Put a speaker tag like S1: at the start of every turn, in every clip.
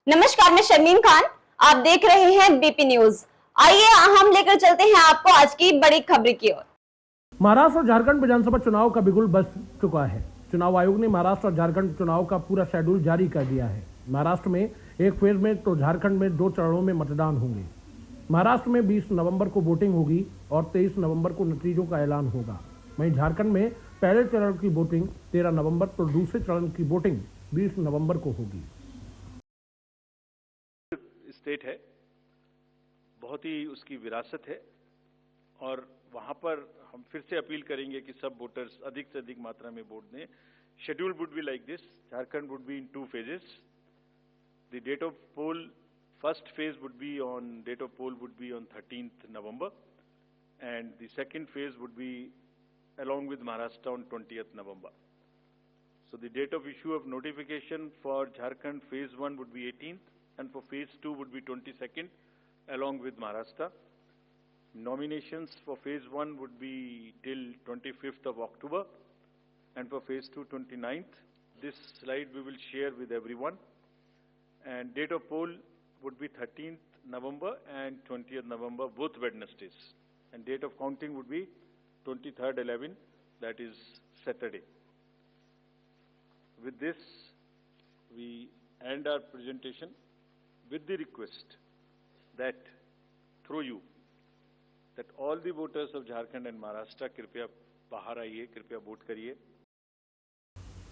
S1: नमस्कार, मैं शर्मीन खान। आप देख रहे हैं बीपी न्यूज। आइए हम लेकर चलते हैं आपको आज की बड़ी खबर की ओर।
S2: महाराष्ट्र और झारखंड विधानसभा चुनाव का बिगुल बज चुका है। चुनाव आयोग ने महाराष्ट्र और झारखंड चुनाव का पूरा शेड्यूल जारी कर दिया है। महाराष्ट्र में एक फेज में तो झारखंड में 2 चरणों में मतदान होंगे। महाराष्ट्र में 20 नवंबर को वोटिंग होगी और 23 नवंबर को नतीजों का ऐलान होगा। वहीं झारखंड में पहले चरण की वोटिंग 13 नवंबर तो दूसरे चरण की वोटिंग 20 नवंबर को होगी।
S3: स्टेट है, बहुत ही उसकी विरासत है और वहां पर हम फिर से अपील करेंगे कि सब वोटर्स अधिक से अधिक मात्रा में वोट दें। Schedule would be like this: Jharkhand would be in 2 phases. The date of poll, first phase would be on 13th November, and the second phase would be along with Maharashtra on 20th November. So the date of issue of notification for Jharkhand phase 1 would be 18th, and for phase 2 would be 22nd, along with Maharashtra. Nominations for phase 1 would be till 25th of October, and for phase 2, 29th. This slide we will share with everyone. And date of poll would be 13th November and 20th November, both Wednesdays. And date of counting would be 23rd 11, that is Saturday. With this, we end our presentation with the request that through you, that all the voters of Jharkhand and Maharashtra कृपया बाहर आइए, कृपया vote करिए।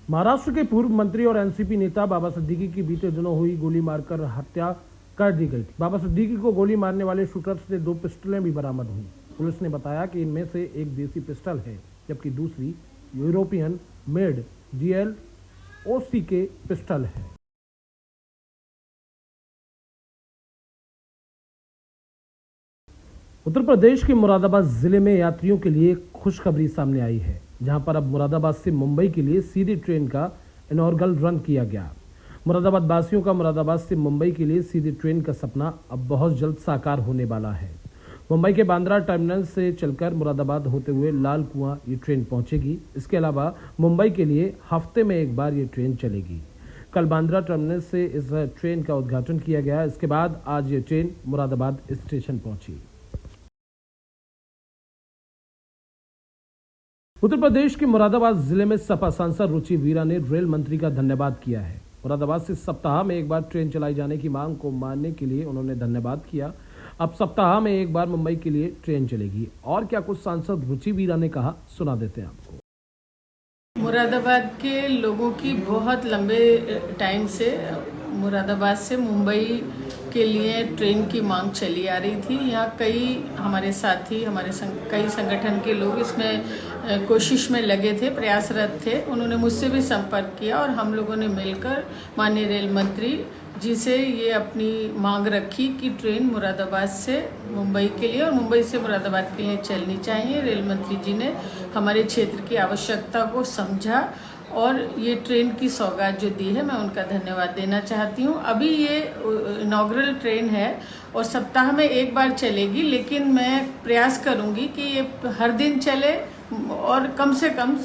S2: महाराष्ट्र के पूर्व मंत्री और NCP नेता बाबा सिद्दीकी की बीते दिनों हुई गोली मारकर हत्या कर दी गई थी। बाबा सिद्दीकी को गोली मारने वाले शूटर से 2 पिस्टलें भी बरामद हुई। पुलिस ने बताया कि इनमें से एक देसी पिस्टल है, जबकि दूसरी यूरोपियन मेड GLOC के पिस्टल है। उत्तर प्रदेश के मुरादाबाद जिले में यात्रियों के लिए खुशखबरी सामने आई है, जहां पर अब मुरादाबाद से मुंबई के लिए सीधी ट्रेन का इनॉग्रल रन किया गया। मुरादाबाद वासियों का मुरादाबाद से मुंबई के लिए सीधी ट्रेन का सपना अब बहुत जल्द साकार होने वाला है। मुंबई के बांद्रा टर्मिनल से चलकर मुरादाबाद होते हुए लाल कुआं ये ट्रेन पहुंचेगी। इसके अलावा मुंबई के लिए हफ्ते में एक बार ये ट्रेन चलेगी। कल बांद्रा टर्मिनल से इस ट्रेन का उद्घाटन किया गया। इसके बाद आज ये ट्रेन मुरादाबाद स्टेशन पहुंची। उत्तर प्रदेश के मुरादाबाद जिले में सपा सांसद रुचि वीरा ने रेल मंत्री का धन्यवाद किया है। मुरादाबाद से सप्ताह में एक बार ट्रेन चलाई जाने की मांग को मानने के लिए उन्होंने धन्यवाद किया। अब सप्ताह में एक बार मुंबई के लिए ट्रेन चलेगी। और क्या कुछ सांसद रुचि वीरा ने कहा, सुना देते हैं आपको।
S4: मुरादाबाद के लोगों की बहुत लंबे टाइम से मुरादाबाद से मुंबई के लिए ट्रेन की मांग चली आ रही थी। यहाँ कई हमारे साथी, कई संगठन के लोग इसमें कोशिश में लगे थे, प्रयासरत थे। उन्होंने मुझसे भी संपर्क किया और हम लोगों ने मिलकर माननीय रेल मंत्री जी से ये अपनी मांग रखी कि ट्रेन मुरादाबाद से मुंबई के लिए और मुंबई से मुरादाबाद के लिए चलनी चाहिए। रेल मंत्री जी ने हमारे क्षेत्र की आवश्यकता को समझा और ये ट्रेन की सौगात जो दी है, मैं उनका धन्यवाद देना चाहती हूँ। अभी ये इनॉग्रल ट्रेन है और सप्ताह में एक बार चलेगी, लेकिन मैं प्रयास करूँगी कि ये हर दिन चले और कम से कम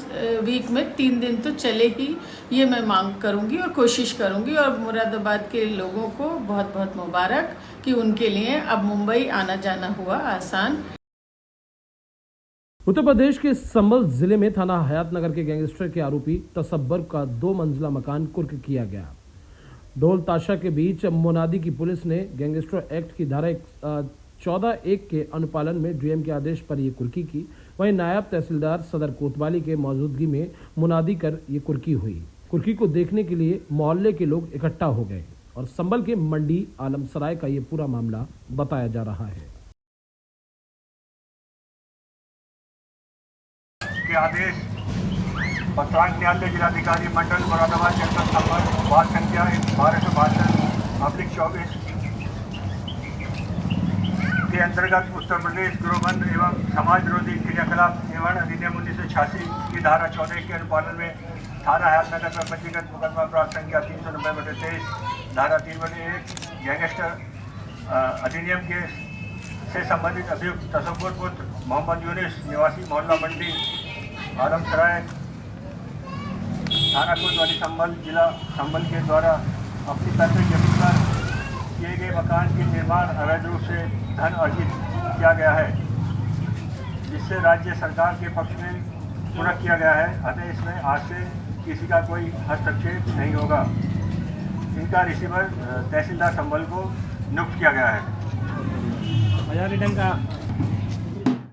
S4: वीक में 3 दिन तो चले ही, ये मैं मांग करूँगी और कोशिश करूँगी। और मुरादाबाद के लोगों को बहुत बहुत मुबारक कि उनके लिए अब मुंबई आना जाना हुआ आसान।
S2: उत्तर प्रदेश के संभल जिले में थाना हयातनगर के गैंगस्टर के आरोपी तसब्बर का 2 मंजिला मकान कुर्क किया गया। ढोल ताशा के बीच मुनादी की पुलिस ने गैंगस्टर एक्ट की धारा 14(1) के अनुपालन में डीएम के आदेश पर ये कुर्की की। वहीं नायब तहसीलदार सदर कोतवाली के मौजूदगी में मुनादी कर ये कुर्की हुई। कुर्की को देखने के लिए मोहल्ले के लोग इकट्ठा हो गए और संभल के मंडी आलमसराय का ये पूरा मामला बताया जा रहा है।
S5: के आदेश पत्रांक न्यायालय जिलाधिकारी मंडल मुरादाबाद जनपद संभल वार्ड संख्या 1262/24 के अंतर्गत उत्तर प्रदेश गृहबंद एवं समाज विरोधी क्रियाकलाप एवं अधिनियम 1986 की धारा 14 के अनुपालन में थाना हयातनगर में पंजीकृत मुकदमा अपराध संख्या 390/23 धारा 3(1) गैंगस्टर अधिनियम के से संबंधित अभियुक्त तसब्बुर पुत्र मोहम्मद यूनिस निवासी मोहल्ला मंडी आलमसराय थाना कोतवाली संभल जिला संभल के द्वारा अपनी पैतृक जमीन पर निर्माण अवैध रूप से धन अर्जित किया गया है, जिससे राज्य सरकार के पक्ष में पूरक किया गया है। अतः इसमें आज से किसी का कोई हस्तक्षेप नहीं होगा। इनका रिसीवर तहसीलदार संभल को नियुक्त किया गया है।
S6: बाजार रिटर्न का